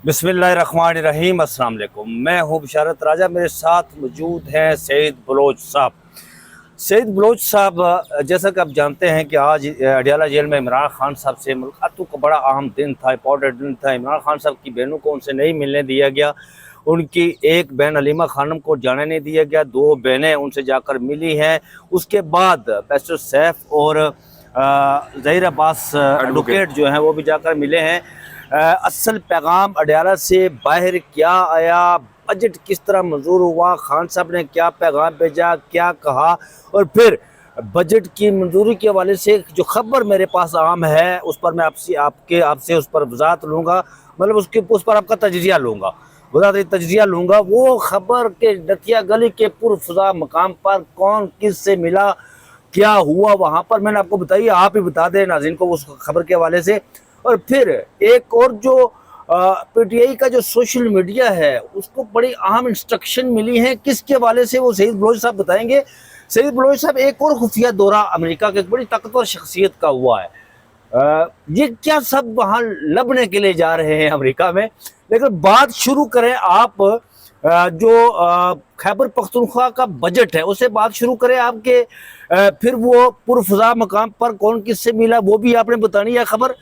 बिस्मिल्लाहिर्रहमानिर्रहीम। अस्सलाम वालेकुम। मैं हूँ बिशारत राजा, मेरे साथ मौजूद हैं सईद बलोच साहब। सईद बलोच साहब, जैसा कि आप जानते हैं कि आज अडियाला जेल में इमरान खान साहब से मुलाकातों का बड़ा अहम दिन था, इंपॉर्टेंट दिन था। इमरान खान साहब की बहनों को उनसे नहीं मिलने दिया गया, उनकी एक बहन हलीमा खानम को जाने नहीं दिया गया, दो बहनें उनसे जाकर मिली हैं। उसके बाद बैरिस्टर सैफ और ज़हीर अब्बास एडवोकेट जो हैं वो भी जाकर मिले हैं। असल पैगाम अडियाला से बाहर क्या आया, बजट किस तरह मंजूर हुआ, खान साहब ने क्या पैगाम भेजा, क्या कहा, और फिर बजट की मंजूरी के हवाले से जो खबर मेरे पास आम है उस पर मैं आपसे उस पर वजाहत लूँगा, मतलब उस पर आपका तजज़िया लूँगा, तजज़िया लूँगा। वो खबर के नथिया गली के पुरफजा मकाम पर कौन किस से मिला, क्या हुआ वहाँ पर, मैंने आपको बताइए, आप ही बता दें नाज़रीन को उस खबर के हवाले से। और फिर एक और जो पीटीआई का जो सोशल मीडिया है उसको बड़ी अहम इंस्ट्रक्शन मिली है, किसके हवाले से वो सईद बलोच साहब बताएंगे। सईद बलोच साहब, एक और खुफिया दौरा अमेरिका के एक बड़ी ताकतवर शख्सियत का हुआ है। ये क्या सब वहाँ लबने के लिए जा रहे हैं अमेरिका में। लेकिन बात शुरू करें आप जो खैबर पख्तूनख्वा का बजट है उससे बात शुरू करें आपके। फिर वो पुरफजा मकाम पर कौन किससे मिला वो भी आपने बतानी है खबर।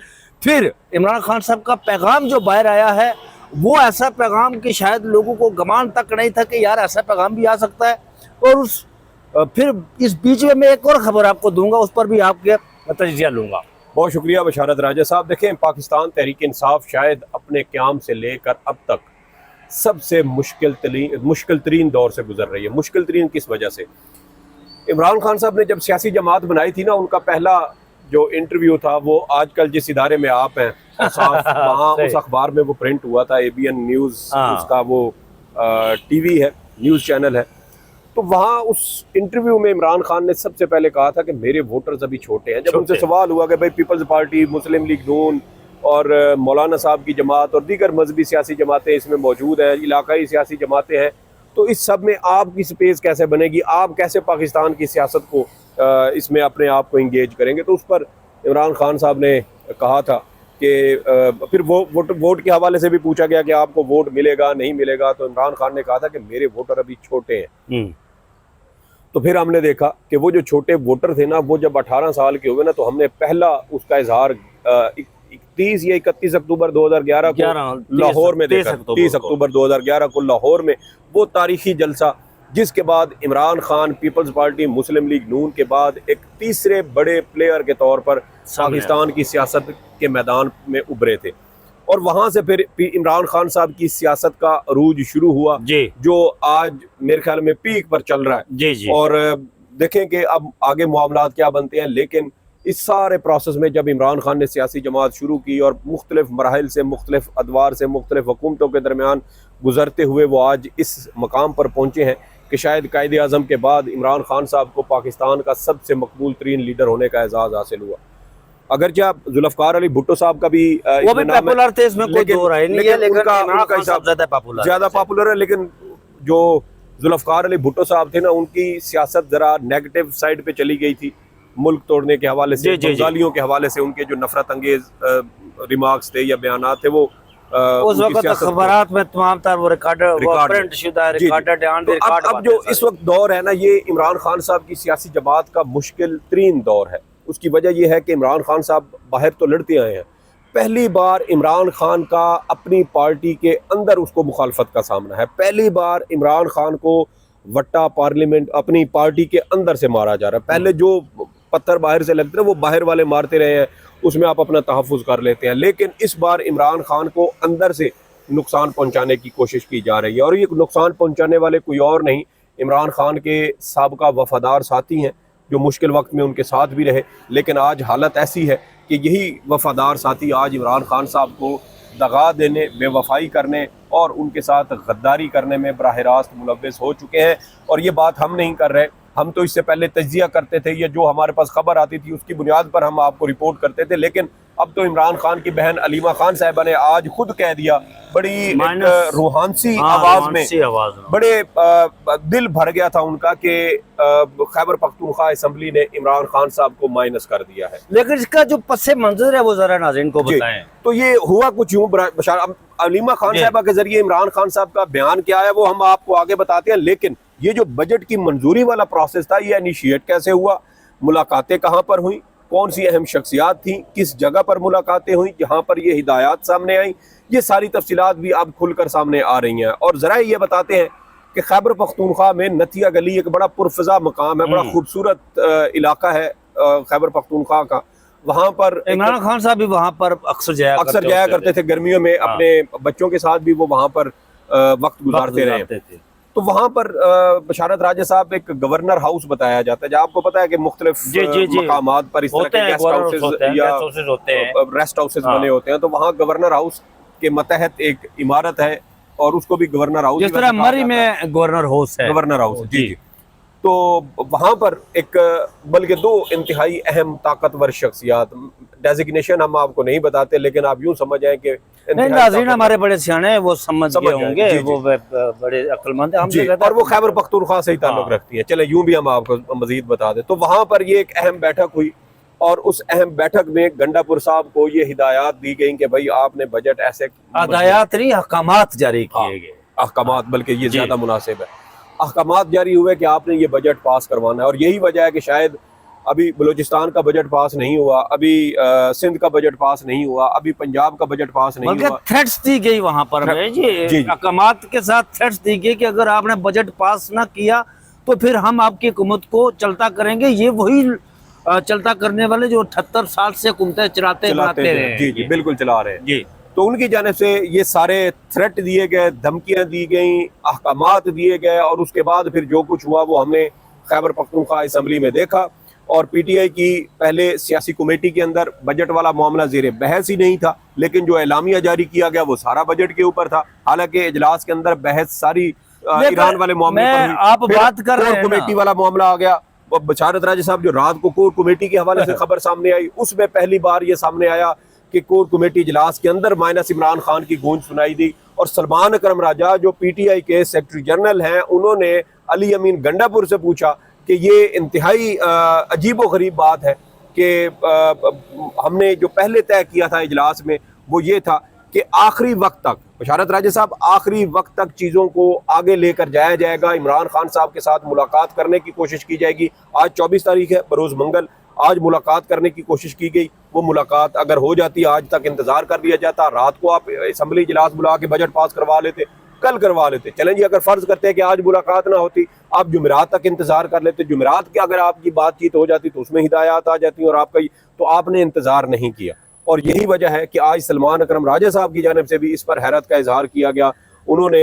फिर इमरान खान साहब का पैगाम जो बाहर आया है वो ऐसा पैगाम कि शायद लोगों को गमान तक नहीं था कि यार ऐसा पैगाम भी आ सकता है। और फिर इस बीच में मैं एक और खबर आपको दूंगा, उस पर भी आपके तजज़िया लूँगा। बहुत शुक्रिया बशारत राजा साहब। देखें, पाकिस्तान तहरीक इंसाफ शायद अपने क़याम से लेकर अब तक सबसे मुश्किल तरीन दौर से गुजर रही है। मुश्किल तरीन किस वजह से? इमरान खान साहब ने जब सियासी जमात बनाई थी ना, उनका पहला जो इंटरव्यू था वो आजकल जिस इदारे में आप हैं वहाँ उस अखबार में वो प्रिंट हुआ था, ABN न्यूज़ उसका वो TV है, न्यूज़ चैनल है। तो वहाँ उस इंटरव्यू में इमरान खान ने सबसे पहले कहा था कि मेरे वोटर्स अभी छोटे हैं। जब उनसे सवाल हुआ कि भाई पीपल्स पार्टी, मुस्लिम लीग नून और मौलाना साहब की जमात और दीगर मजहबी सियासी जमातें इसमें मौजूद हैं, इलाकाई सियासी जमातें हैं, तो इस सब में आपकी स्पेस कैसे बनेगी, आप कैसे पाकिस्तान की सियासत को इसमें अपने आप को इंगेज करेंगे। तो उस पर इमरान खान साहब ने कहा था कि फिर वोट के हवाले से भी पूछा गया कि आपको वोट मिलेगा नहीं मिलेगा, तो इमरान खान ने कहा था कि मेरे वोटर अभी छोटे हैं। तो फिर हमने देखा कि वो जो छोटे वोटर थे ना, वो जब 18 साल के हुए ना, तो हमने पहला उसका इजहार 30 या 31 अक्टूबर 2011 को लाहौर में देखा। 30 अक्टूबर 2011 को लाहौर में वो तारीखी जलसा, जिसके बाद इमरान खान पीपल्स पार्टी, मुस्लिम लीग नून के बाद एक तीसरे बड़े प्लेयर के तौर पर पाकिस्तान की सियासत के मैदान में उभरे थे। और वहाँ से फिर इमरान खान साहब की सियासत का अरूज शुरू हुआ जो आज मेरे ख्याल में पीक पर चल रहा है। और देखें कि अब आगे मामलात क्या बनते हैं। लेकिन इस सारे प्रोसेस में जब इमरान खान ने सियासी जमात शुरू की और मुख्तलिफ मराहिल से, मुख्तलिफ अदवार से, मुख्तलिफ हुकूमतों के दरमियान गुजरते हुए वो आज इस मकाम पर पहुँचे हैं कि शायद कायदे आज़म के बाद इमरान खान साहब को पाकिस्तान का सबसे मकबूल तरीन लीडर होने का एजाज़ हासिल हुआ। अगरचे आप जुल्फ़कार अली भुट्टो साहब का भी वो भी पॉपुलर थे, इसमें कोई दो राय नहीं है, लेकिन उनका हिसाब ज़्यादा पॉपुलर है। लेकिन जो जुल्फ़कार अली भुट्टो साहब थे ना, उनकी सियासत ज़रा नेगेटिव साइड पे चली गई थी, मुल्क तोड़ने के हवाले से, बंगालियों के हवाले से उनके जो नफरत अंगेज रिमार्क्स थे या बयान थे वो उस वक्त अखबारात में तमाम तार वो रिकॉर्ड शुदा रिकॉर्डेड। अब जो इस वक्त दौर है ना, ये इमरान खान साहब की सियासी जमात का मुश्किल तरीन दौर है। उसकी वजह यह है कि इमरान खान साहब बाहर तो लड़ते आए हैं, पहली बार इमरान खान का अपनी पार्टी के अंदर उसको मुखालफत का सामना है। पहली बार इमरान खान को वट्टा पार्लियामेंट अपनी पार्टी के अंदर से मारा जा रहा है। पहले जो पत्थर बाहर से लगते हैं वो बाहर वाले मारते रहे हैं, उसमें आप अपना तहफ़्फ़ुज़ कर लेते हैं। लेकिन इस बार इमरान खान को अंदर से नुकसान पहुंचाने की कोशिश की जा रही है। और ये नुकसान पहुंचाने वाले कोई और नहीं, इमरान खान के साबका वफादार साथी हैं जो मुश्किल वक्त में उनके साथ भी रहे। लेकिन आज हालत ऐसी है कि यही वफादार साथी आज इमरान खान साहब को दगा देने, बेवफाई करने और उनके साथ गद्दारी करने में बराह रास्त मुलव्वस हो चुके हैं। और ये बात हम नहीं कर रहे, हम तो इससे पहले तज्जिया करते थे, या जो हमारे पास खबर आती थी उसकी बुनियाद पर हम आपको रिपोर्ट करते थे। लेकिन अब तो इमरान खान की बहन अलीमा खान साहिबा ने आज खुद कह दिया, बड़ी एक रूहानी आवाज में, बड़े दिल भर गया था उनका कि खैबर पख्तूनख्वा असेंबली ने इमरान खान साहब को माइनस कर दिया है। लेकिन इसका जो पस मंजर है वो जरा नाज़रीन को बताएं। तो ये हुआ कुछ यूं, अलीमा खान साहिबा के जरिए इमरान खान साहब का बयान क्या है वो हम आपको आगे बताते हैं। लेकिन ये जो बजट की मंजूरी वाला प्रोसेस था, ये इनिशिएट कैसे हुआ, मुलाकातें कहाँ पर हुई, कौन सी अहम शख्सियात थी, किस जगह पर मुलाकातें हुई जहाँ पर ये हिदायत सामने आई, ये सारी तफसीलात भी अब खुलकर सामने आ रही हैं। और ज़रा ये बताते हैं कि खैबर पख्तूनख्वा में नथिया गली एक बड़ा पुरफजा मकाम है, बड़ा खूबसूरत इलाका है खैबर पख्तूनख्वा का। वहाँ पर इमरान खान साहब भी वहाँ पर अक्सर जाया करते थे गर्मियों में, अपने बच्चों के साथ भी वो वहाँ पर वक्त गुजारते रहे थे। तो वहाँ पर बशारत राजा साहब एक गवर्नर हाउस बताया जाता है, जहाँ आपको पता है कि मुख्तलिफ मकामात पर इस तरह के गेस्ट हाउसेज या रेस्ट हाउसेज बने होते हैं। तो वहाँ गवर्नर हाउस के मतहत एक इमारत है और उसको भी गवर्नर हाउस, जिस तरह मरी में गवर्नर हाउस है, गवर्नर हाउस। जी। तो वहाँ पर एक बल्कि दो इंतहाई अहम ताकतवर शख्सियात, डेजिग्नेशन हम आपको नहीं बताते, लेकिन आप यूं समझ आए कि नाज़रीन हमारे बड़े सियाने हैं, वो समझ गए होंगे, वो बड़े अक्लमंद हैं, और वो खैबर पख्तूनख्वा से ही ताल्लुक रखती है। चले यूं भी हम आपको मजीद बता दें। तो वहाँ पर ये एक अहम बैठक हुई और उस अहम बैठक में गंडापुर साहब को ये हिदायत दी गई कि भाई आपने बजट ऐसे, हिदायत नहीं अहकामात जारी किए गए, अहकामात बल्कि ये ज्यादा मुनासिब है, अहकामात जारी हुए कि आपने ये बजट पास करवाना है। और यही वजह है कि शायद अभी बलूचिस्तान का बजट पास नहीं हुआ, अभी सिंध का बजट पास नहीं हुआ, अभी पंजाब का बजट पास नहीं हुआ। थ्रेट्स दी गई वहां पर अहकामात के साथ थ्रेट्स दी गई कि अगर आपने बजट पास ना किया तो फिर हम आपकी हुकूमत को चलता करेंगे। ये वही चलता करने वाले जो 78 साल से हुकूमतें चलाते रहे। जी बिल्कुल चला रहे हैं जी। तो उनकी जानिब से ये सारे थ्रेट दिए गए, धमकियां दी गई, अहकामात दिए गए, और उसके बाद फिर जो कुछ हुआ वो हमने खैबर पख्तूनख्वा असेंबली में देखा। और पीटीआई की पहले सियासी कमेटी के अंदर बजट वाला मामला ज़ेरे बहस ही नहीं था, लेकिन जो एलामिया जारी किया गया वो सारा बजट के ऊपर था। हालांकि इजलास के अंदर बहस सारी ईरान वाले मामले पर हुई। आप बात कर रहे हैं कमेटी वाला मामला आ गया। बशारत राजा साहब जो रात को कोर कमेटी के हवाले से खबर सामने आई, उसमें पहली बार ये सामने आया कि कोर कमेटी इजलास के अंदर माइनस इमरान खान की गूंज सुनाई दी। और सलमान अकरम राजा जो पीटीआई के सेक्रेटरी जनरल हैं, उन्होंने अली अमीन गंडापुर से पूछा कि ये इंतहाई अजीब व गरीब बात है कि हमने जो पहले तय किया था इजलास में वो ये था कि आखिरी वक्त तक, बशारत राजा साहब, आखिरी वक्त तक चीज़ों को आगे लेकर जाया जाएगा। इमरान खान साहब के साथ मुलाकात करने की कोशिश की जाएगी। आज 24 तारीख है, बरोज़ मंगल, आज मुलाकात करने की कोशिश की गई। वो मुलाकात अगर हो जाती, आज तक इंतज़ार कर लिया जाता, रात को आप असम्बली इजलास बुला के बजट पास करवा लेते, कल करवा लेते। चलें जी, अगर फ़र्ज़ करते हैं कि आज मुलाकात ना होती, आप जुमेरात तक इंतज़ार कर लेते, जुमेरात की अगर आपकी बातचीत हो जाती तो उसमें हिदायत आ जाती और आपका, तो आपने इंतज़ार नहीं किया। और यही वजह है कि आज सलमान अकरम राजा साहब की जानिब से भी इस पर हैरत का इजहार किया गया। उन्होंने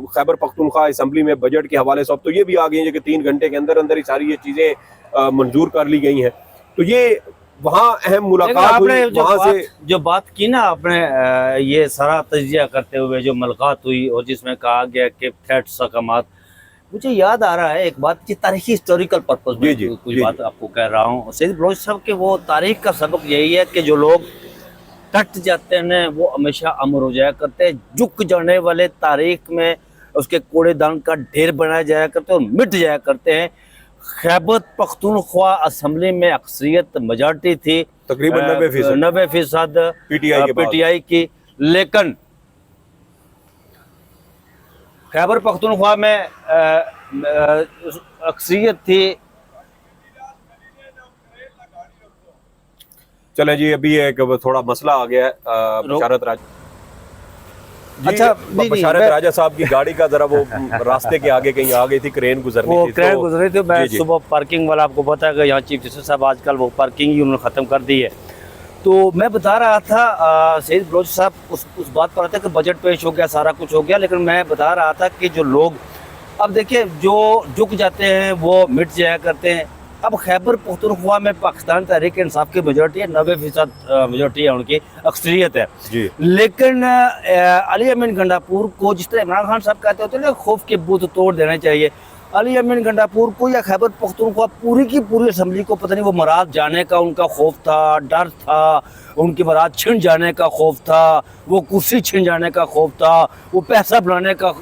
खैबर पख्तूनख्वा असेंबली में बजट के हवाले से अब तो ये भी आ गई है कि 3 घंटे के अंदर अंदर ही सारी ये चीज़ें मंजूर कर ली गई हैं। तो ये वहाँ अहम मुलाकात हुई। वहाँ से जो बात की ना आपने, ये सारा तजिया करते हुए जो मुलाकात हुई और जिसमें कहा गया कि थ्रेट्स, अहकामात, मुझे याद आ रहा है एक बात की तारीखी हिस्टोरिकल पर्पस में कुछ बात आपको कह रहा हूँ। सैयद बलोच साहब के वो तारीख का सबक यही है कि जो लोग कट जाते हैं वो हमेशा अमर हो जाया करते हैं। झुक जाने वाले तारीख में उसके कूड़ेदान का ढेर बनाया जाया करते हैं और मिट जाया करते हैं। खैबर पख्तूनख्वा असेंबली में अक्सरियत मेजॉरिटी थी, तकरीबन 90% पीटीआई की, लेकिन खैबर पख्तूनख्वा में अक्सरियत थी। चले जी, अभी एक थोड़ा मसला आ गया है। बशारत राजा, अच्छा, बशारत राजा साहब की गाड़ी का जरा वो रास्ते के आगे कहीं आ गई थी, क्रेन गुजरनी थी, क्रेन गुजरी थी। मैं सुबह पार्किंग वाला आपको पता है कि यहाँ चीफ जस्टिस साहब आजकल वो पार्किंग ही उन्होंने ख़त्म कर दी है। तो मैं बता रहा था, सैयद बलोच साहब उस बात पर आते कि बजट पेश हो गया, सारा कुछ हो गया, लेकिन मैं बता रहा था कि जो लोग, अब देखिए, जो झुक जाते हैं वो मिट जाया करते हैं। अब खैबर पख्तूनख्वा में पाकिस्तान तहरीक इंसाफ की मेजॉरिटी है, 90% मेजॉरिटी है, उनकी अक्सरियत है जी। लेकिन अली अमीन गंडापुर को जिस तरह इमरान खान साहब कहते होते हैं ना, खौफ के बूथ तोड़ देने चाहिए, अली अमीन गंडापुर को या खैबर पख्तूनख्वा पूरी की पूरी असम्बली को पता नहीं वो मराद जाने का उनका खौफ था, डर था, उनकी मराद छिन जाने का खौफ था, वो कुर्सी छिन जाने का खौफ था, वो पैसा बनाने का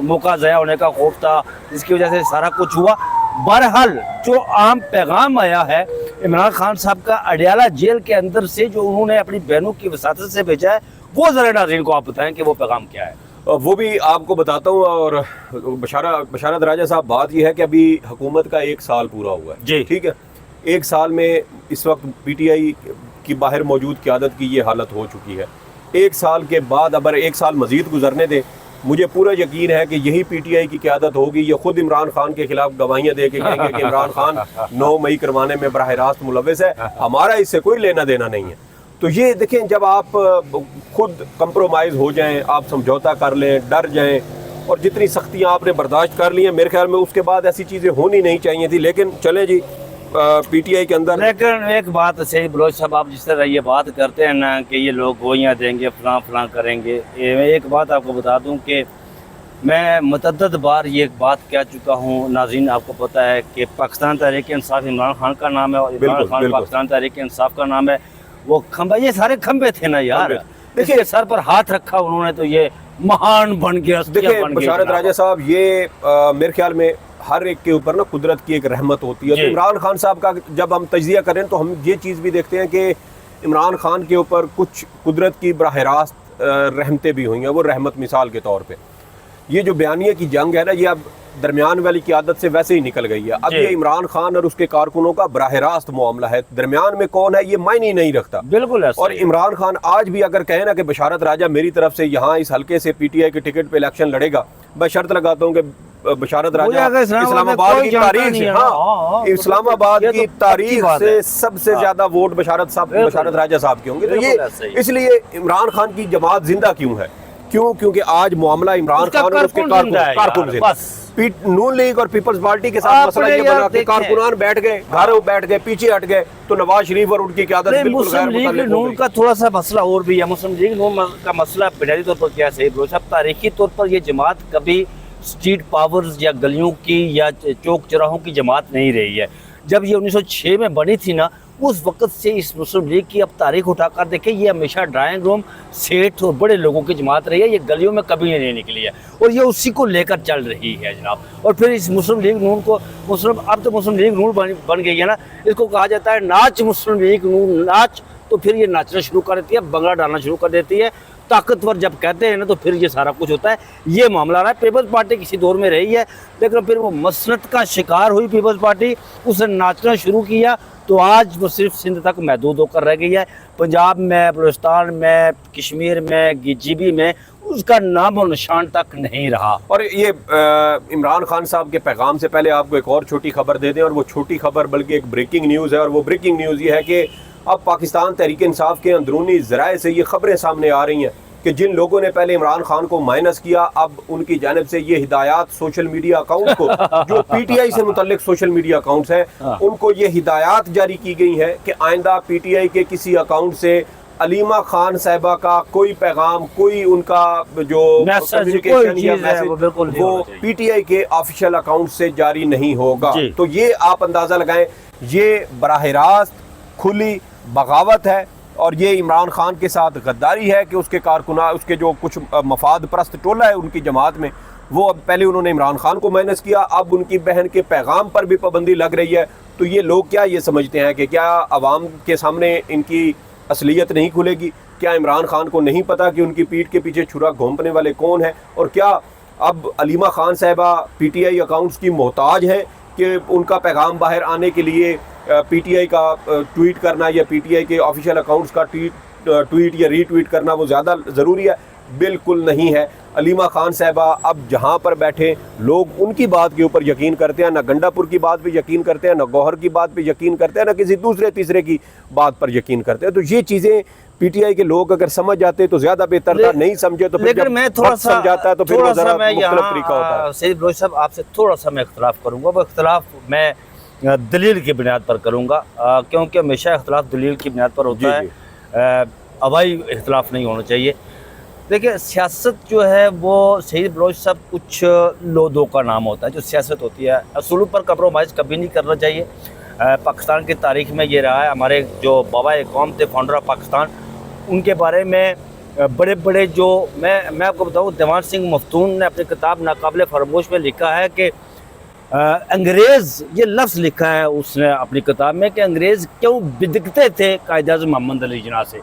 मौका ज़ाया होने का खौफ था, जिसकी वजह से सारा कुछ हुआ। बहरहाल जो आम पैगाम आया है इमरान खान साहब का अडयाला जेल के अंदर से, जो उन्होंने अपनी बहनों की वसातत से भेजा है, वो ज़रा नाज़रीन को आप बताएं कि वो पैगाम क्या है। वो भी आपको बताता हूँ। और बशारत राजा साहब, बात यह है कि अभी हुकूमत का 1 साल पूरा हुआ है जी, ठीक है। 1 साल में इस वक्त PTI की बाहर मौजूद क़यादत की ये हालत हो चुकी है। 1 साल के बाद अगर 1 साल मज़ीद गुजरने दें, मुझे पूरा यकीन है कि यही PTI की क़यादत होगी। ये खुद इमरान खान के खिलाफ गवाहियाँ दे के कहेंगे कि इमरान खान 9 मई करवाने में बराह रास्त मुलव्वस है, हमारा इससे कोई लेना देना नहीं है। तो ये देखें, जब आप खुद कंप्रोमाइज़ हो जाएं, आप समझौता कर लें, डर जाएं, और जितनी सख्तियाँ आपने बर्दाश्त कर ली हैं, मेरे ख्याल में उसके बाद ऐसी चीज़ें होनी नहीं चाहिए थी। लेकिन चलें जी, PTI के अंदर। लेकिन एक बात सही बलोच साहब, आप जिस तरह ये बात करते हैं ना कि ये लोग गोइयाँ देंगे, फलां फलां करेंगे, एक बात आपको बता दूं कि मैं मुतअद्दिद बार ये एक बात कह चुका हूँ। नाज़रीन, आपको पता है कि पाकिस्तान तहरीक इंसाफ इमरान खान का नाम है और इमरान खान पाकिस्तान तहरीक इंसाफ का नाम है। वो खंबा, ये सारे खंबे थे ना यार, देखिए सर पर हाथ रखा उन्होंने तो ये महान बन गया। देखिए बशारत राजा साहब, ये मेरे ख्याल में हर एक के ऊपर ना कुदरत की एक रहमत होती है। तो इमरान खान साहब का जब हम तजिया करें तो हम ये चीज़ भी देखते हैं कि इमरान खान के ऊपर कुछ कुदरत की बराह रास्त रहमतें भी हुई हैं। वो रहमत मिसाल के तौर पे ये जो बयानिया की जंग है ना, ये अब दरमियान वाली क़यादत से वैसे ही निकल गई है। अब ये इमरान खान और उसके कारकुनों का बराह रास्त मामला है। दरमियान में कौन है ये मायने नहीं रखता। बिल्कुल। और इमरान खान आज भी अगर कहे ना कि बशारत राजा मेरी तरफ से यहाँ इस हल्के से PTI के टिकट पे इलेक्शन लड़ेगा, मैं शर्त लगाता हूँ कि बशारत राजा इस्लामाबाद की तारीख से, हाँ, इस्लामाबाद की तारीख से सबसे ज्यादा वोट बशारत राजा साहब के होंगे। तो ये इसलिए इमरान खान की जमात जिंदा क्यों है? क्योंकि आज मामला इमरान खान और उसके कारकुन नून लीग और पीपल्स पार्टी के साथ मसला ये बना कि कारकुनान बैठ गए, घरों बैठ गए, पीछे हट गए, तो नवाज शरीफ और उनकी क़यादत बिल्कुल मुस्लिम लीग नून का थोड़ा सा मसला और भी है। मुस्लिम लीग नून का मसला बुनियादी तौर पर क्या सही बलोच साहब, तारीखी तौर पर ये जमात कभी स्ट्रीट पावर्स या गलियों की या चौक चौराहों की जमात नहीं रही है। जब ये 1906 में बनी थी ना, उस वक्त से इस मुस्लिम लीग की अब तारीख उठाकर देखें, ये हमेशा ड्राइंग रूम, सेठ और बड़े लोगों की जमात रही है। ये गलियों में कभी नहीं निकली है और ये उसी को लेकर चल रही है जनाब। और फिर इस मुस्लिम लीग नून को अब तो मुस्लिम लीग नून बन गई है ना, इसको कहा जाता है नाच मुस्लिम लीग नून नाच। तो फिर ये नाचना शुरू कर देती है, बंगड़ा डालना शुरू कर देती है। ताकतवर जब कहते हैं ना तो फिर ये सारा कुछ होता है। ये मामला रहा है। पीपल्स पार्टी किसी दौर में रही है, लेकिन फिर वो मसनत का शिकार हुई पीपल्स पार्टी, उसने नाचना शुरू किया तो आज वो सिर्फ सिंध तक महदूद होकर रह गई है। पंजाब में, बलूचिस्तान में, कश्मीर में, GB में उसका नाम और निशान तक नहीं रहा। और ये इमरान खान साहब के पैगाम से पहले आपको एक और छोटी खबर दे दें, और वो छोटी खबर बल्कि एक ब्रेकिंग न्यूज़ है। और वो ब्रेकिंग न्यूज़ ये है कि अब पाकिस्तान तहरीक इंसाफ के अंदरूनी ज़राए से ये खबरें सामने आ रही हैं कि जिन लोगों ने पहले इमरान खान को माइनस किया, अब उनकी जानिब से ये हिदायत सोशल मीडिया अकाउंट को जो PTI से मुतल्लिक सोशल मीडिया अकाउंट्स हैं, उनको ये हिदायत जारी की गई है कि आइंदा PTI के किसी अकाउंट से अलीमा खान साहिबा का कोई पैगाम, कोई उनका जो कम्युनिकेशन या मैसेज वो PTI के ऑफिशियल अकाउंट से जारी नहीं होगा। तो ये आप अंदाज़ा लगाएं, ये बराह रास्त खुली बगावत है और ये इमरान खान के साथ गद्दारी है कि उसके कारकुना, उसके जो कुछ मफाद परस्त टोला है उनकी जमात में, वो अब पहले उन्होंने इमरान खान को माइनस किया, अब उनकी बहन के पैगाम पर भी पाबंदी लग रही है। तो ये लोग क्या ये समझते हैं कि क्या आवाम के सामने इनकी असलियत नहीं खुलेगी? क्या इमरान खान को नहीं पता कि उनकी पीठ के पीछे छुरा घोंपने वाले कौन है? और क्या अब अलीमा खान साहिबा PTI अकाउंट्स की मोहताज है कि उनका पैगाम बाहर आने के लिए PTI का ट्वीट करना या PTI के ऑफिशियल अकाउंट्स का ट्वीट या रीट्वीट करना वो ज़्यादा ज़रूरी है? बिल्कुल नहीं है। अलीमा खान साहिबा अब जहाँ पर बैठे लोग उनकी बात के ऊपर यकीन करते हैं, ना गंडापुर की बात पे यकीन करते हैं, ना गौहर की बात पे यकीन करते हैं, ना किसी दूसरे तीसरे की बात पर यकीन करते हैं। तो ये चीज़ें PTI के लोग अगर समझ जाते तो ज़्यादा बेहतर था, नहीं समझे तो लेकिन मैं थोड़ा सा समझाता है तो फिर ज़रा मुख्तलिफ तरीका होता है। सईद बलोच साहब, आपसे थोड़ा सा मैं इख्तलाफ करूँगा। वो इख्तलाफ मैं दलील की बुनियाद पर करूँगा, क्योंकि हमेशा इख्तलाफ दलील की बुनियाद पर होता है, हवाई इख्तलाफ नहीं होना चाहिए। देखिए सियासत जो है वो शहीद बलोच साहब कुछ लोगों का नाम होता है जो सियासत होती है, असूलों पर कंप्रोमाइज़ कभी नहीं करना चाहिए। पाकिस्तान की तारीख में ये रहा है। हमारे जो बाबा कौम थे, फाउंडर ऑफ पाकिस्तान, उनके बारे में बड़े बड़े जो मैं आपको बताऊँ, दीवान सिंह मफ्तून ने अपनी किताब नाकाबिल फरामोश में लिखा है कि अंग्रेज़, ये लफ्ज़ लिखा है उसने अपनी किताब में कि अंग्रेज़ क्यों बिदकते थे कायद-ए-आज़म मोहम्मद अली जिन्ना से।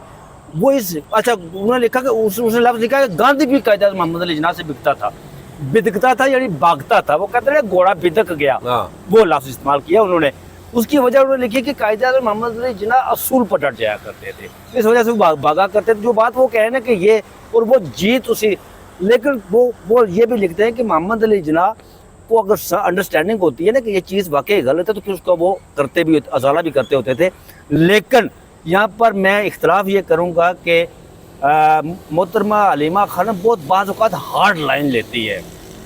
वो इस अच्छा उन्होंने लिखा कि उसने लफ्ज़ लिखा है कि गांधी भी कायद-ए-आज़म मोहम्मद अली जिन्ना से बिदकता था यानी भागता था। वो कहते हैं घोड़ा बिदक गया, वो लफ्ज़ इस्तेमाल किया उन्होंने। उसकी वजह उन्होंने लिखी कि कायद-ए-आज़म मोहम्मद अली जिन्ना असूल पर डट जाया करते थे, इस वजह से वो भागा करते थे। जो बात वो कह रहे हैं कि ये और वो जीत उसी, लेकिन वो ये भी लिखते हैं कि मोहम्मद अली जिन्ना को अगर अंडरस्टैंडिंग होती है ना कि ये चीज़ वाकई गलत है तो फिर उसका वो करते भी, अजाला भी करते होते थे। लेकिन यहाँ पर मैं इख्तलाफ ये करूँगा कि मोहतरमा हलीमा खानम बहुत बाज़ औक़ात हार्ड लाइन लेती है,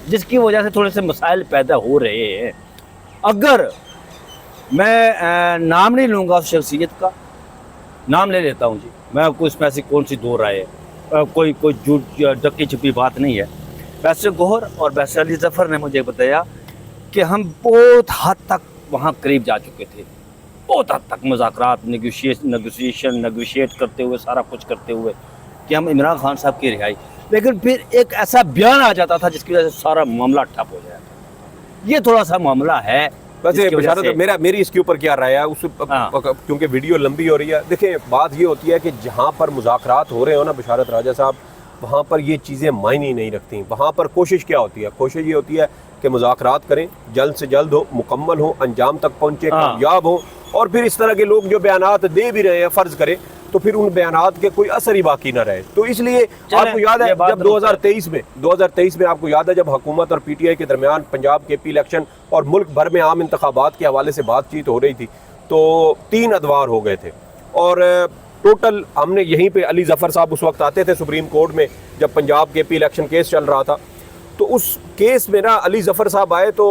जिसकी वजह से थोड़े से मसाइल पैदा हो रहे हैं। अगर मैं नाम नहीं लूँगा उस शख्सियत का, नाम ले लेता हूँ जी, मैं कोई इसमें ऐसी कौन सी दो राय है, कोई झूठ ढकी छुपी बात नहीं है। बैरिस्टर गौहर और बैरिस्टर अली ज़फ़र ने मुझे बताया कि हम बहुत हद तक वहाँ करीब जा चुके थे, बहुत हद तक मुज़ाकरात, नेगोशिएट करते हुए, सारा कुछ करते हुए कि हम इमरान खान साहब की रिहाई, लेकिन फिर एक ऐसा बयान आ जाता था जिसकी वजह से सारा मामला ठप हो जाता। ये थोड़ा सा मामला है। वैसे बशारत मेरी इसके ऊपर क्या राय है उस, क्योंकि वीडियो लंबी हो रही है। देखिए बात ये होती है कि जहाँ पर मुज़ाकरात हो रहे हो ना बशारत राजा साहब, वहाँ पर ये चीज़ें मायने नहीं रखती। वहाँ पर कोशिश क्या होती है, कोशिश ये होती है कि मुज़ाकरात करें, जल्द से जल्द हो, मुकम्मल हो, अंजाम तक पहुँचे, कामयाब हो। और फिर इस तरह के लोग जो बयानात दे भी रहे हैं, फ़र्ज़ करें तो फिर उन बयानात के कोई असर ही बाकी ना रहे। तो इसलिए आपको याद है जब 2023 में आपको याद है जब हुकूमत और PTI के दरमियान पंजाब KP इलेक्शन और मुल्क भर में आम इंतखाबात के हवाले से बातचीत हो रही थी, तो 3 अदवार हो गए थे। और टोटल हमने यहीं पे अली ज़फ़र साहब उस वक्त आते थे सुप्रीम कोर्ट में जब पंजाब KP इलेक्शन केस चल रहा था, तो उस केस में ना अली ज़फ़र साहब आए तो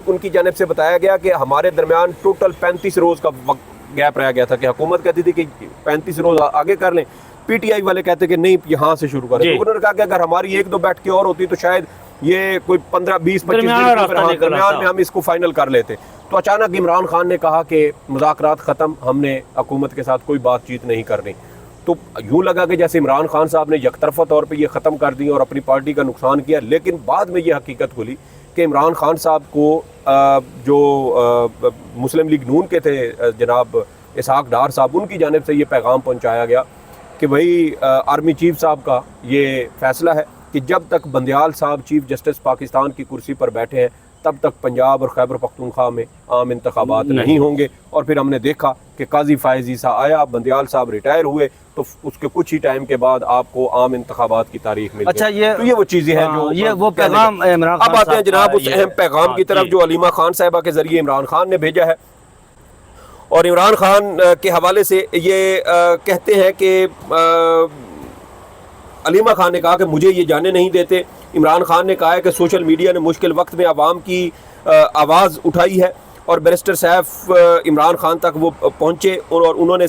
उनकी जानिब से बताया गया कि हमारे दरमियान टोटल 35 रोज़ का वक्त गैप रह गया था कि हुकूमत कहती थी कि 35 रोज़ आगे कर लें, PTI वाले कहते कि नहीं यहाँ से शुरू करें। तो उन्होंने कहा कि अगर हमारी 1-2 बैठकें और होती तो शायद ये कोई 15-20-25 दिन दरमियान में हम इसको फाइनल कर लेते। तो अचानक इमरान खान ने कहा कि मुज़ाकरात ख़त्म, हमने हुकूमत के साथ कोई बातचीत नहीं करनी। तो यूँ लगा कि जैसे इमरान खान साहब ने यकतरफ़ा तौर पे ये ख़त्म कर दी और अपनी पार्टी का नुकसान किया। लेकिन बाद में ये हकीकत खुली कि इमरान खान साहब को जो मुस्लिम लीग नून के थे जनाब इसहाक डार साहब, उनकी जानिब से ये पैगाम पहुँचाया गया कि भाई आर्मी चीफ साहब का ये फ़ैसला है कि जब तक बंदयाल साहब चीफ जस्टिस पाकिस्तान की कुर्सी पर बैठे हैं तब तक पंजाब और खैबर पख्तूनख्वा में आम इंतखाबात नहीं होंगे। और फिर हमने देखा कि काजी फ़ायज़ ईसा आया, बंदयाल साहब रिटायर हुए, तो उसके कुछ ही टाइम के बाद आपको आम इंतखाबात की तारीख मिल अच्छा, तो ये वो चीज़ें हैं जो ये वो पैगाम इमरान अब आते हैं जनाब उस अहम पैगाम की तरफ जो हलीमा खान साहिबा के ज़रिए इमरान खान ने भेजा है। और इमरान खान के हवाले से ये कहते हैं कि हलीमा खान ने कहा कि मुझे ये जाने नहीं देते। इमरान खान ने कहा है कि सोशल मीडिया ने मुश्किल वक्त में आवाम की आवाज़ उठाई है और बैरिस्टर सैफ इमरान खान तक वो पहुँचे और उन्होंने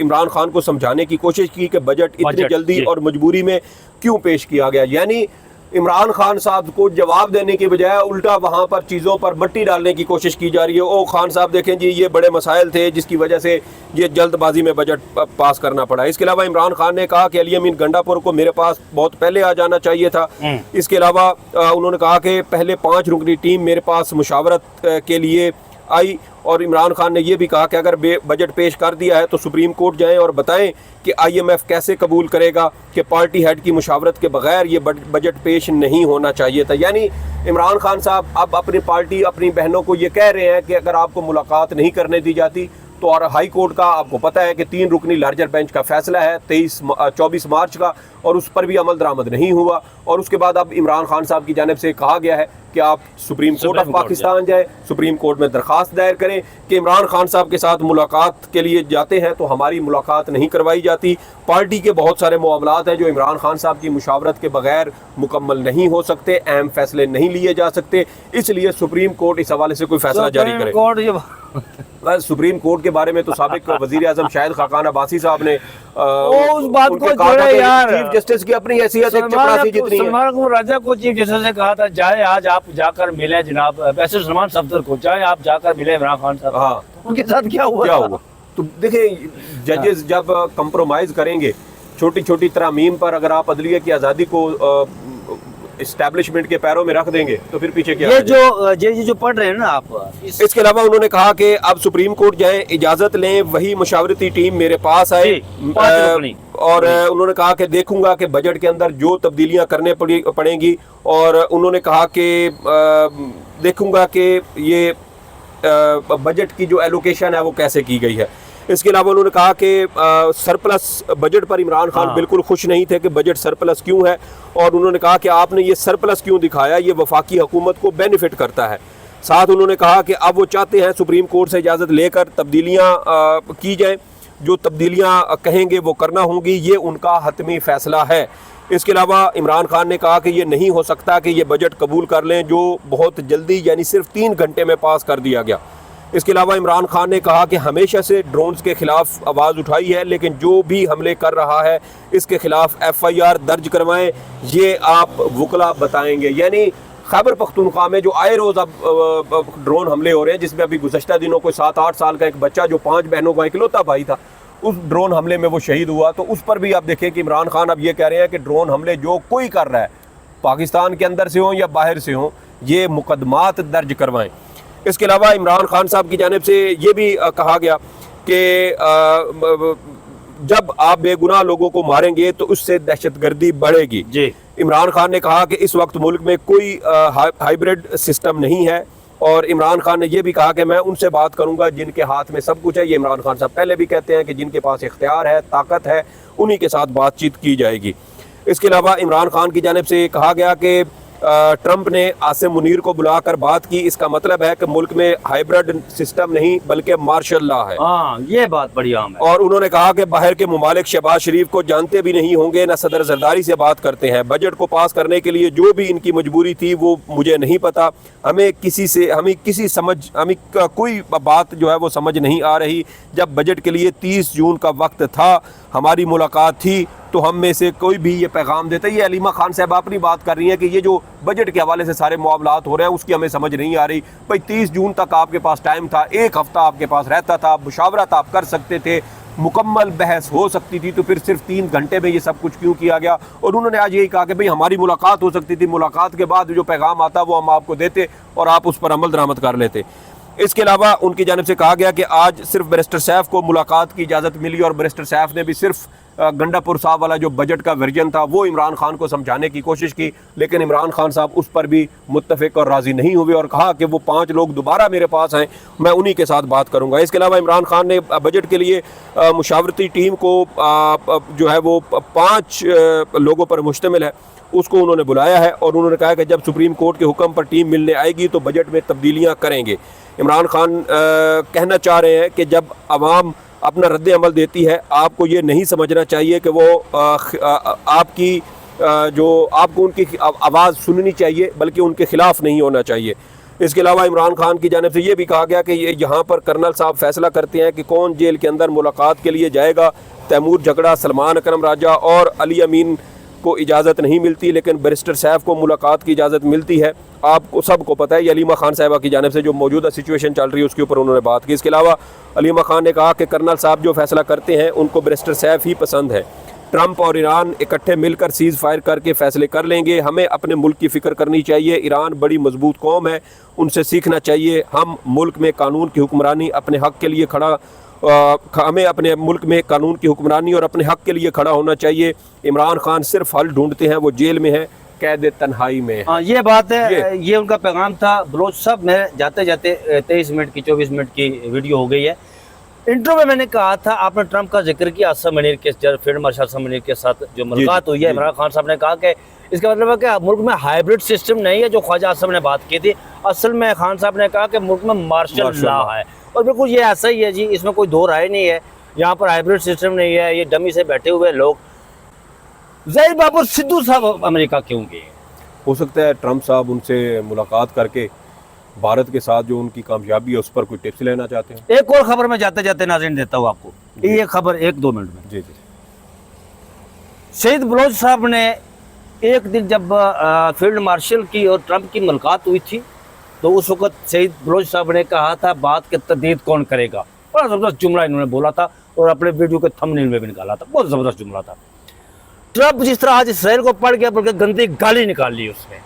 इमरान खान को समझाने की कोशिश की कि बजट इतनी जल्दी और मजबूरी में क्यों पेश किया गया। यानी इमरान खान साहब को जवाब देने के बजाय उल्टा वहाँ पर चीज़ों पर मट्टी डालने की कोशिश की जा रही है। ओ खान साहब देखें जी, ये बड़े मसाइल थे जिसकी वजह से ये जल्दबाजी में बजट पास करना पड़ा। इसके अलावा इमरान खान ने कहा कि अली अमीन गंडापुर को मेरे पास बहुत पहले आ जाना चाहिए था। इसके अलावा उन्होंने कहा कि पहले 5 रुकनी टीम मेरे पास मुशावरत के लिए आई। और इमरान खान ने यह भी कहा कि अगर बजट पेश कर दिया है तो सुप्रीम कोर्ट जाएं और बताएं कि IMF कैसे कबूल करेगा कि पार्टी हेड की मुशावरत के बगैर ये बजट पेश नहीं होना चाहिए था। यानी इमरान खान साहब अब अपनी पार्टी, अपनी बहनों को ये कह रहे हैं कि अगर आपको मुलाकात नहीं करने दी जाती तो, और हाई कोर्ट का आपको पता है कि 3 रुकनी लार्जर बेंच का फैसला है 24 मार्च का, और उस पर भी अमल दरामद नहीं हुआ। और उसके बाद अब इमरान खान साहब की जानिब से कहा गया है कि आप सुप्रीम कोर्ट ऑफ पाकिस्तान जाए, सुप्रीम कोर्ट में दरख्वास्त दायर करें कि इमरान खान साहब के साथ मुलाकात के लिए जाते हैं तो हमारी मुलाकात नहीं करवाई जाती। पार्टी के बहुत सारे मामलात हैं जो इमरान खान साहब की मुशावरत के बगैर मुकम्मल नहीं हो सकते, अहम फैसले नहीं लिए जा सकते, इसलिए सुप्रीम कोर्ट इस हवाले से कोई फैसला जारी करे। बस सुप्रीम कोर्ट के बारे में तो साबिक वजीर आजम शाहिद खाकान अब्बासी साहब ने उस बात उनके को कहा था जोड़े कि यार। चीफ जस्टिस की अपनी हैसियत एक चपरासी जितनी है। सलमान अकबर राजा को चीफ जस्टिस ने कहा था जाए आज आप जाकर मिले जनाब वैसे सलमान सफदर को, जाए आप जाकर मिले इमरान खान साहब। हाँ, उनके साथ क्या हुआ? तो देखिए जजेस जब कंप्रोमाइज करेंगे छोटी छोटी तरामीम पर, अगर आप अदलिया की आज़ादी को इस्टेब्लिशमेंट के पैरों में रख देंगे तो फिर पीछे क्या? ये जो पढ़ रहे हैं ना आप इसके अलावा उन्होंने कहा कि अब सुप्रीम कोर्ट जाएं, इजाजत लें, वही मुशावरती टीम मेरे पास आए और उन्होंने कहा कि देखूंगा कि बजट के अंदर जो तब्दीलियां करने पड़ेंगी और उन्होंने कहा कि देखूंगा कि ये बजट की जो एलोकेशन है वो कैसे की गई है। इसके अलावा उन्होंने कहा कि सरप्लस बजट पर इमरान खान बिल्कुल खुश नहीं थे कि बजट सरप्लस क्यों है, और उन्होंने कहा कि आपने ये सरप्लस क्यों दिखाया, ये वफाकी हुकूमत को बेनिफिट करता है। साथ उन्होंने कहा कि अब वो चाहते हैं सुप्रीम कोर्ट से इजाज़त लेकर तब्दीलियाँ की जाएँ, जो तब्दीलियाँ कहेंगे वो करना होंगी, ये उनका हतमी फ़ैसला है। इसके अलावा इमरान खान ने कहा कि ये नहीं हो सकता कि ये बजट कबूल कर लें जो बहुत जल्दी यानी सिर्फ 3 घंटे में पास कर दिया गया। इसके अलावा इमरान खान ने कहा कि हमेशा से ड्रोन्स के खिलाफ आवाज़ उठाई है, लेकिन जो भी हमले कर रहा है इसके खिलाफ FIR दर्ज करवाएं, ये आप वकला बताएंगे। यानी खैबर पख्तूनख्वा में जो आए रोज़ अब ड्रोन हमले हो रहे हैं, जिसमें अभी गुज़श्ता दिनों को 7-8 साल का एक बच्चा जो 5 बहनों का इकलौता भाई था, उस ड्रोन हमले में वो शहीद हुआ, तो उस पर भी आप देखें कि इमरान खान अब ये कह रहे हैं कि ड्रोन हमले जो कोई कर रहा है, पाकिस्तान के अंदर से हों या बाहर से हों, ये मुकदमात दर्ज करवाएं। इसके अलावा इमरान खान साहब की जानिब से ये भी कहा गया कि जब आप बेगुनाह लोगों को मारेंगे तो उससे दहशतगर्दी बढ़ेगी जी। इमरान खान ने कहा कि इस वक्त मुल्क में कोई हाइब्रिड सिस्टम नहीं है, और इमरान खान ने यह भी कहा कि मैं उनसे बात करूंगा जिनके हाथ में सब कुछ है। ये इमरान खान साहब पहले भी कहते हैं कि जिनके पास इख्तियार है, ताकत है, उन्हीं के साथ बातचीत की जाएगी। इसके अलावा इमरान खान की जानिब से कहा गया कि ट्रंप ने आसिम मुनीर को बुलाकर बात की, इसका मतलब है कि मुल्क में हाइब्रिड सिस्टम नहीं बल्कि मार्शल लॉ है। ये बात बड़ी आम है। और उन्होंने कहा कि बाहर के ममालिक शहबाज शरीफ को जानते भी नहीं होंगे, न सदर जरदारी से बात करते हैं। बजट को पास करने के लिए जो भी इनकी मजबूरी थी वो मुझे नहीं पता। हमें कोई बात जो है वो समझ नहीं आ रही। जब बजट के लिए 30 जून का वक्त था, हमारी मुलाकात थी, तो हम में से कोई भी ये पैगाम देता है। ये अलीमा खान साहब अपनी बात कर रही हैं कि ये जो बजट के हवाले से सारे मामलात हो रहे हैं उसकी हमें समझ नहीं आ रही। भाई 30 जून तक आपके पास टाइम था, 1 हफ्ता आपके पास रहता था, मुशावरत आप कर सकते थे, मुकम्मल बहस हो सकती थी, तो फिर सिर्फ 3 घंटे में ये सब कुछ क्यों किया गया? और उन्होंने आज यही कहा कि भाई हमारी मुलाकात हो सकती थी, मुलाकात के बाद जो पैगाम आता वो हम आपको देते और आप उस पर अमल दरामद कर लेते। इसके अलावा उनकी जानिब से कहा गया कि आज सिर्फ बैरिस्टर सैफ को मुलाकात की इजाज़त मिली और बैरिस्टर सैफ ने भी सिर्फ गंडापुर साहब वाला जो बजट का वर्जन था वो इमरान खान को समझाने की कोशिश की, लेकिन इमरान खान साहब उस पर भी मुत्तफ़िक और राज़ी नहीं हुए और कहा कि वो 5 लोग दोबारा मेरे पास आएँ, मैं उन्हीं के साथ बात करूँगा। इसके अलावा इमरान खान ने बजट के लिए मुशावरती टीम को जो है वो 5 लोगों पर मुश्तमिल है, उसको उन्होंने बुलाया है और उन्होंने कहा कि जब सुप्रीम कोर्ट के हुक्म पर टीम मिलने आएगी तो बजट में तब्दीलियाँ करेंगे। इमरान खान कहना चाह रहे हैं कि जब आवाम अपना रद्द अमल देती है, आपको ये नहीं समझना चाहिए कि वो आपको उनकी आवाज़ सुननी चाहिए, बल्कि उनके ख़िलाफ़ नहीं होना चाहिए। इसके अलावा इमरान खान की जानिब से ये भी कहा गया कि ये यहाँ पर कर्नल साहब फैसला करते हैं कि कौन जेल के अंदर मुलाकात के लिए जाएगा। तैमूर झगड़ा, सलमान अकरम राजा और अली अमीन को इजाज़त नहीं मिलती, लेकिन बैरिस्टर सैफ को मुलाकात की इजाज़त मिलती है। आपको सबको पता है, ये अलीमा खान साहिबा की जानिब से जो मौजूदा सिचुएशन चल रही है उसके ऊपर उन्होंने बात की। इसके अलावा अलीमा खान ने कहा कि कर्नल साहब जो फैसला करते हैं उनको बैरिस्टर सैफ ही पसंद है। ट्रंप और ईरान इकट्ठे मिलकर सीज़ फायर करके फ़ैसले कर लेंगे। हमें अपने मुल्क की फ़िक्र करनी चाहिए। ईरान बड़ी मजबूत कौम है, उनसे सीखना चाहिए। हम मुल्क में कानून की हुक्मरानी अपने हक़ के लिए हमें अपने मुल्क में कानून की हुक्मरानी और अपने हक़ के लिए खड़ा होना चाहिए। इमरान खान सिर्फ हल ढूंढते हैं, वो जेल में है, कैद तन्हाई में है। ये बात है, ये उनका पैगाम था। बलोच साहब, मैं जाते जाते 23 मिनट की 24 मिनट की वीडियो हो गई है। इंट्रो में मैंने कहा था, आपने ट्रंप का जिक्र किया, आसिम मुनीर के फील्ड मार्शल आसिम मुनीर के साथ जो मुलाकात हुई है, इमरान खान साहब ने कहा कि इसका मतलब है कि मुल्क में हाइब्रिड सिस्टम नहीं है जो ख्वाजा आसिम ने बात की थी। असल में खान साहब ने कहा कि मुल्क में मार्शल लॉ है, और बिल्कुल ये ऐसा ही है जी, इसमें कोई दो राय नहीं है। यहाँ पर हाइब्रिड सिस्टम नहीं है, ये डमी से बैठे हुए लोग। ज़हीर बाबर सिद्धू साहब अमेरिका क्यों गए? हो सकता है ट्रंप साहब उनसे मुलाकात करके भारत के साथ जो उनकी कामयाबी है उस पर कोई टिप्स लेना चाहते हैं? एक और खबर मैं जाते जाते नाज़रीन देता हूँ आपको, ये खबर 1-2 मिनट में। जी जी। शहीद बलोच साहब ने एक दिन जब फील्ड मार्शल की और ट्रंप की मुलाकात हुई थी, तो उस वक्त शहीद बलोच साहब ने कहा था बात की तर्दीद कौन करेगा। बड़ा ज़बरदस्त जुमला इन्होंने बोला था और अपने वीडियो के थंबनेल में भी निकाला था, बहुत ज़बरदस्त जुमला था। ट्रंप जिस तरह आज इसराइल को पढ़ गया, बल्कि गंदी गाली निकाल ली उसने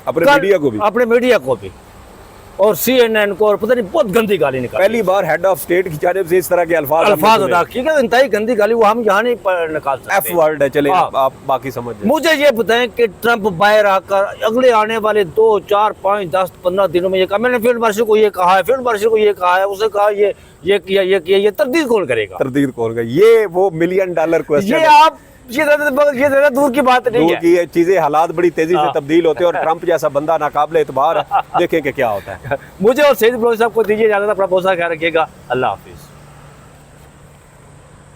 अपने मीडिया को भी, अपने मीडिया को भी, और CNN को, और पता नहीं बहुत गंदी गाली निकाली। पहली बार हेड ऑफ स्टेट की जानिब से इस तरह के अल्फाज अदा किए गए, इंतहाई गंदी गाली, वो हम यहाँ नहीं निकाल सकते। एफ वर्ड है, चले हाँ। आप बाकी समझ जाएं। मुझे ये बताएं कि ट्रंप बाहर आकर अगले आने वाले 2, 4, 5, 10, 15 दिनों में ये कहा, मैंने फील्ड मार्शल को ये कहा है, फील्ड मार्शल को ये कहा है, उसे कहा ये किया, ये तरदीद कौन करेगा? तरदीद कौन का, ये वो $1 मिलियन क्वेश्चन ये है। आप ये ज्यादा दूर की बात नहीं दूर है। की ये चीजें, हालात बड़ी तेजी से हाँ। तब्दील होते हैं और ट्रंप जैसा बंदा नाकाबिले एतबार, देखें कि क्या होता है। मुझे और शहीद बलोच साहब को दीजिए इजाजत, अपना बहुत सारा ख्याल रखिएगा। अल्लाह हाफिज।